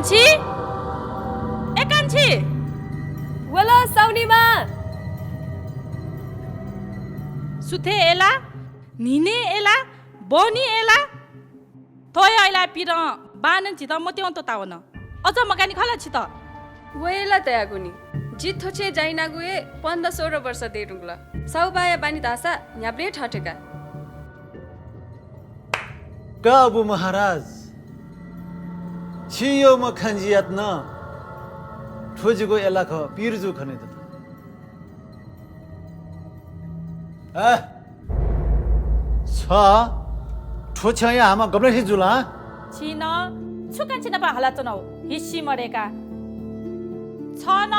कान्छी ए कान्छी वला साउनीमा सुथे एला निने एला बनी एला थोय एला पिर बानन छित म त्यो त तावन अझ मगानी खला छित वेला तयागुनी जित थोचे जाइना गुए 15-16 वर्ष देरुङला साउबाया बानी दासा न्याब्ले ठटेका का अबु महाराज छियो म खन्जियात न ठोजीको एलाख पिरजु खने त छ ठोछया हामा गब्ले जुला छिन छुका छिन बा हला चनौ हिस्सी मरेका छ न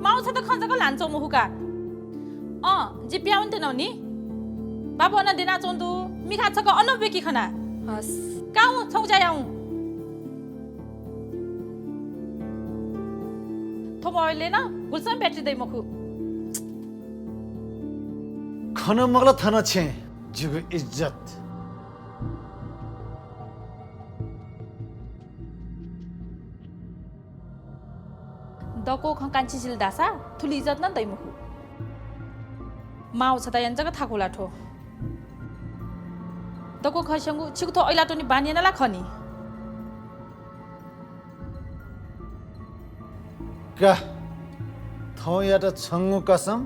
माउछ त खञ्जको लान्छौ मुहुका जी प्याउन त नौनी बाबु न दिना चोन्दु मिखा छको अनबेकी खना हस काउ छौ जायौ थोबले न गुलसन ब्याट्री दै मखु खन मगला थन छे जुगु इज्जत दको खकान्छी सिल दासा थुली इज्जत न दै मखु माउ छ त यन्जगा थाकुला ठो दको खसंगु छिकुथो ऐला टोनी बानिएन ला खनी का थौ याटा छंगु कसम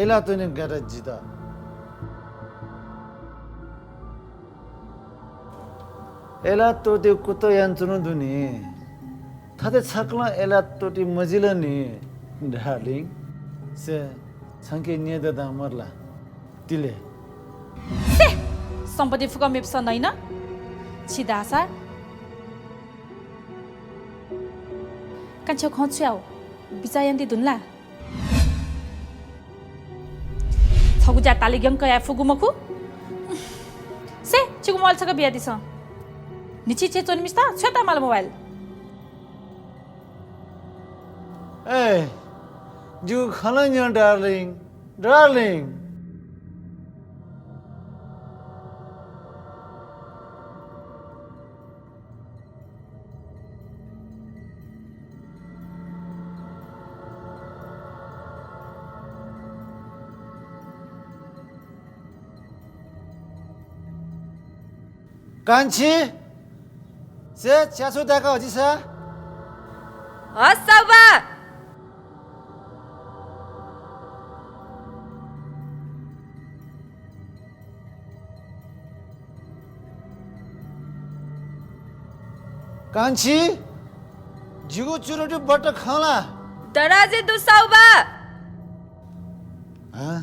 एला तने गरा जिदा एला तो त्यो कुतो यान्चुनु दुनी थाते छकला एला तोटी मजिलनी डार्लिङ से छंके नियत दा मरला तिले से सम्पत्ति फुका मेप्स नैन छिदासा कान्छो खन्छ्याउ बिचायन्ती दुनला छगु जाताले गङ कया फुगु मखु से चिगु मोबाइल छक बिया दिस निची चे चोन मिस्ता छता माल मोबाइल ए जु खलन या डार्लिङ डार्लिङ कान्छी से च्यासो दाका हजी छ हस साउबा कान्छी जिगु चुरोटी बट्ट खाला दराजे दु साउबा हाँ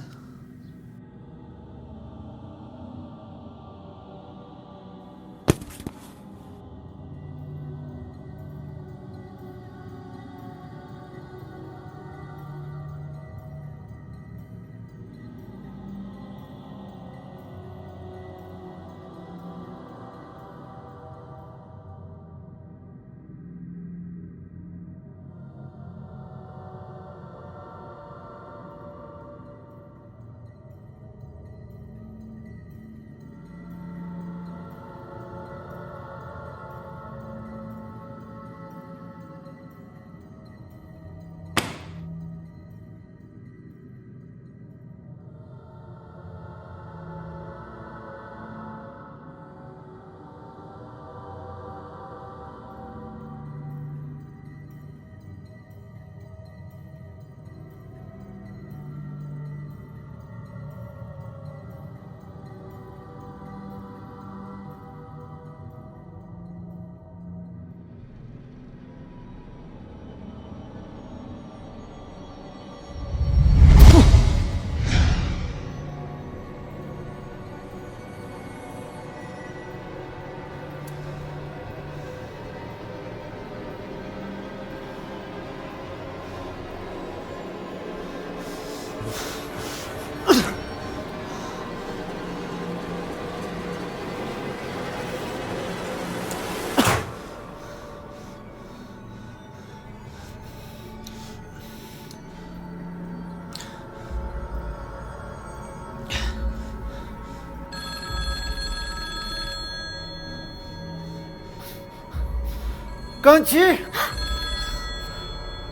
कान्छी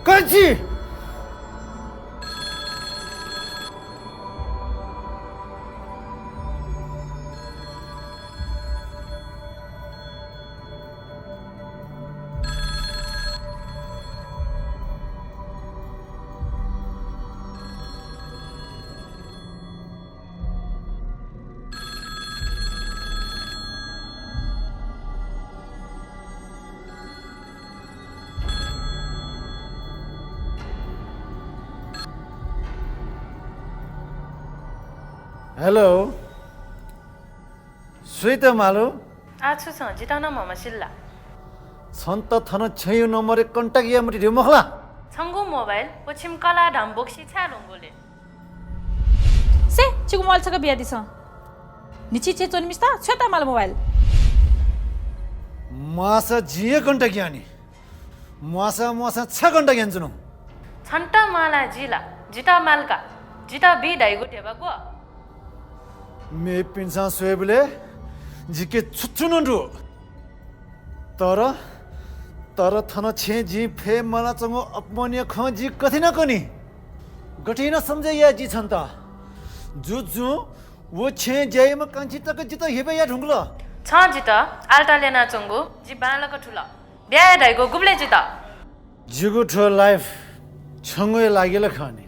कान्छी हेलो श्वेता मालो आछु छ जिताउन ममा सिल्ला सन्त थन छयु नम्बरे कन्ट्याक्ट या मरि रे मखला छंगु मोबाइल पश्चिम कला ढम्बोक्सी छ्यालुङ्गोले से चिकु मोबाइल छका बिया दिस निची चे चोन मिस्ता छता माल मोबाइल मासा जिए कन्ट्याक्ट यानी मासा छ कन्ट्याक्ट यान्जुनु छन्ट माला जिला जिता मालका जिता बी डाइगो टेबाको मे पिन्सा सोएबले जिके छुच्छुनु तर थन छे जी फे मला चंगो अपमानिय ख जी कथि न कोनी गठि न समझे या जी छन्त जु वो छे जय म कांची तक जित हेबे या ढुंगलो छ जिता आल्टा लेना चंगु जि बालको ठुला ब्या डाइगो गुब्ले जिता जिगु ठो लाइफ छंगो लागेल खाने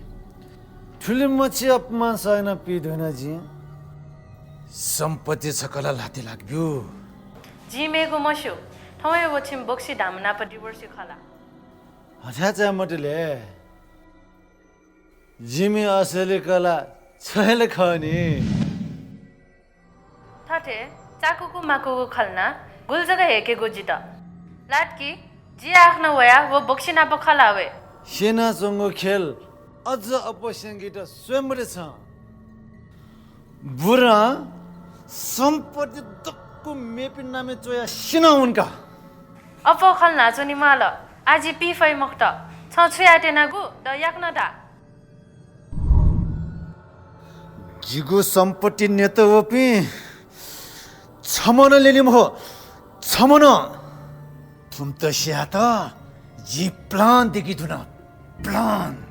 ठुले मछि अपमान सैन पिधुन जी सम्पत्ति सकला लाति लाग्यो जिमेगो मस्यो ठौय वछिम बोक्सी धामना प डिभोर्सी खला हछाचा मटले जिमी असली कला छैल खनी थटे चाकुको माकुको खलना गुल जगा हेकेगो जिता लाटकी जी आख्न वया वो बोक्सी ना प खलावे सेना चंगो खेल अझ अपसंगीत स्वयंले छ बुरा सम्पत्ति दक्कु मेपिन नामे चोया सिना उनका अपो खल नाचोनी माल आजी पी फै मक्त छ छुयाटेनागु द याक्न दा जिगु सम्पत्ति नेत वपि छमन लेलिम हो छमन तुम त स्यात जी प्लान देखि दुना प्लान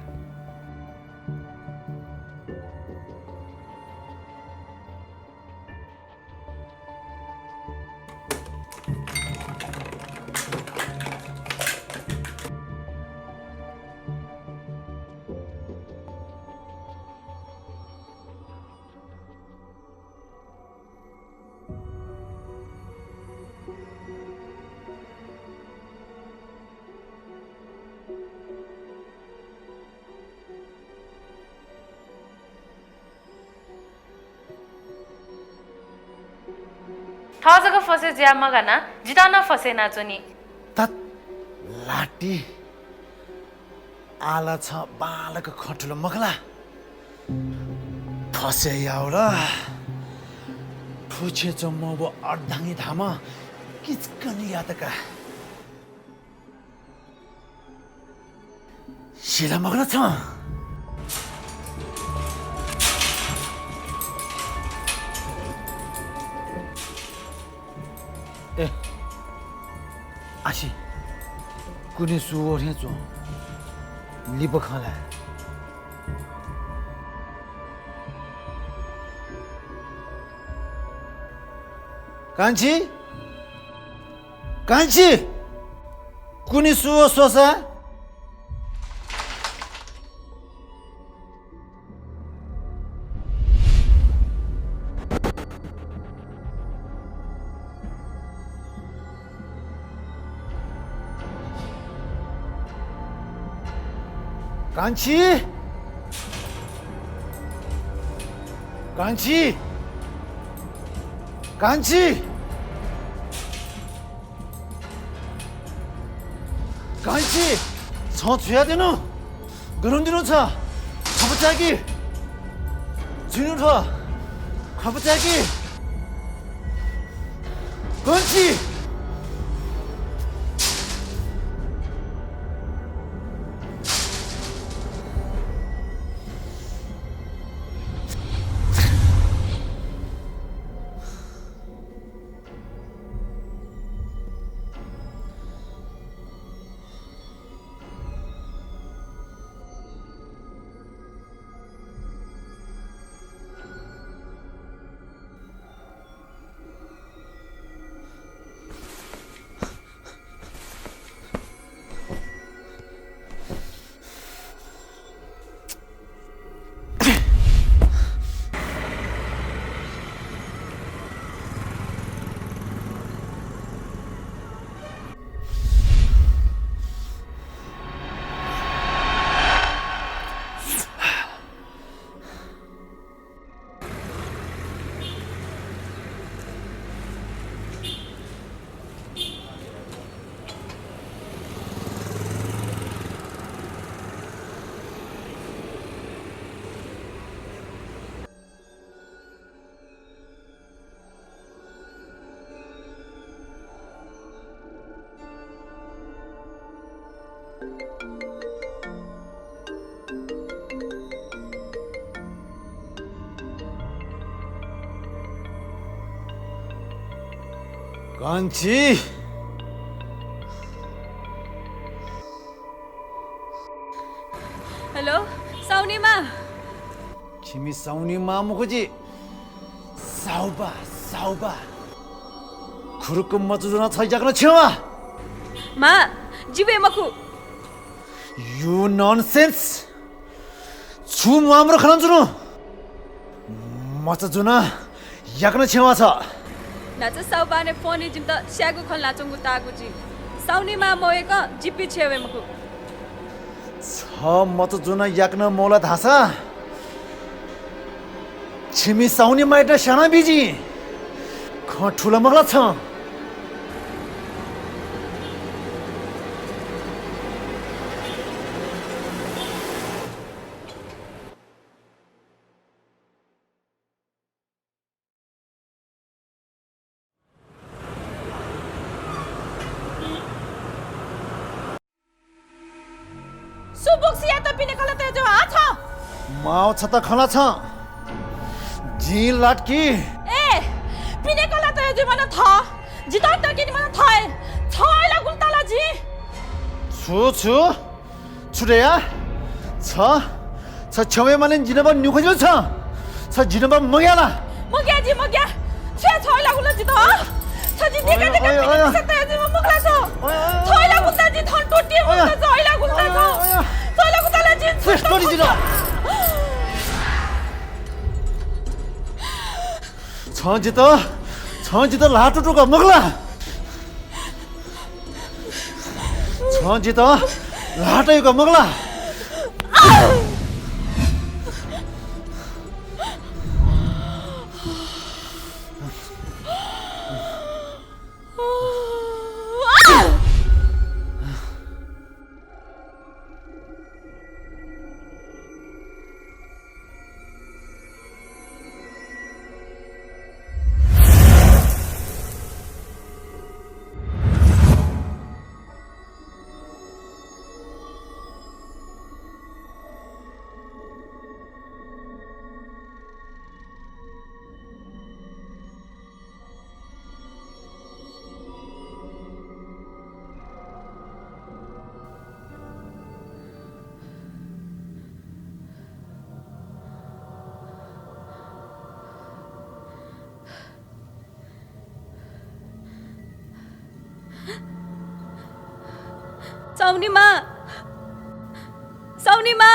ठ जगा फसे ज्या मगाना जिताना फसे नाचोनी तत लाटी आला छ बालक खटुलो मखला फसे याउला फुछे चम्मबो अर्धाङी धामा किचकनी यातका शिला मखला छ ए आशी कुनै सुवोर्या जो लिप खला कान्छी कान्छी कुनै सुवो सोसा कान्छी कान्छी कान्छी कान्छी छ छुया दिनु गरुन दिनु छ खपचाकी जुनु छ खपचाकी कान्छी कान्छी हेलो साउनीमा छिमी साउनी मामुखुजी साउबा साउबा खुरुको मचुजुना छैजाक्न छेवा मा जिबे मखु यु नॉनसेंस छु माम्रो खनाम जुनु मचुजुना याक्न छेवा छ नाच साउबाने फोन जिम त स्यागु खल नाचंगु तागु जी साउनीमा मोएक जिपी छेवे मखु छ मचुजुना याक्न मोला धासा छिमी साउनी माइट साना बिजी ख ठुला मगला छ सुबुक्सिया त पिने कला त जो आ छ माउ छ त खला छ जी लाटकी ए पिने कला त जो मन थ जिता त किन मन थाए छैला गुल्ताला जी छु छु छुडेया छ छ छवे माने जिनबा न्युखजल छ जिनबा मग्याला मग्या छैला गुल्ता जी त छ जी देखा पिने सकता है जी मगला छ छैला गुल्ता जी थन टोटी मुल्ता छैला गुल्ता छ छैला गुल्ताला जी स्टोरी जिनो छ जित लाटो टुका मगला छ जित लाटैको मगला साउनीमा साउनीमा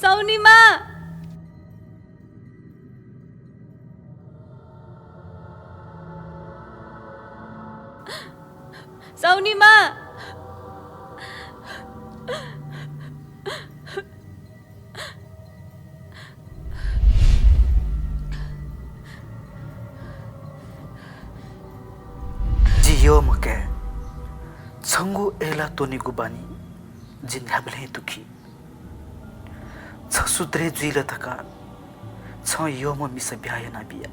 साउनीमा साउनीमा जियो मके छंगु एला तोनीगु बानी जिन हामीले दुखी छ सुत्रे जुइल थका छ यो म मिस भ्याएन बिया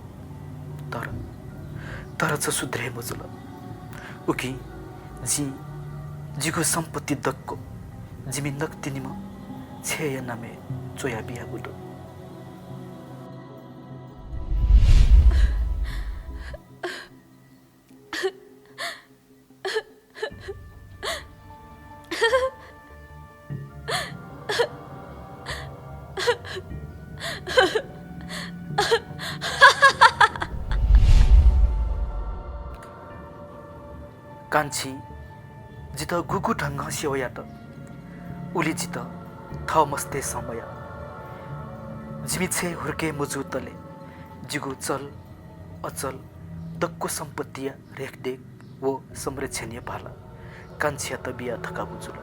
तर छ सुत्रे मजुल उकी जिगु सम्पत्ति दक्को जिमिन्दक तिनीम छेय नामे चोया बिया बुलो कान्छी जित गुगु ढंग सेवयाट उली जित थ मस्ते समय जिमी छे हुर्के मुजुतले जिगु चल अचल दक्को सम्पत्तिया रेखदेख वो संरक्षणीय भाला कान्छिया त बिया थका बुजुल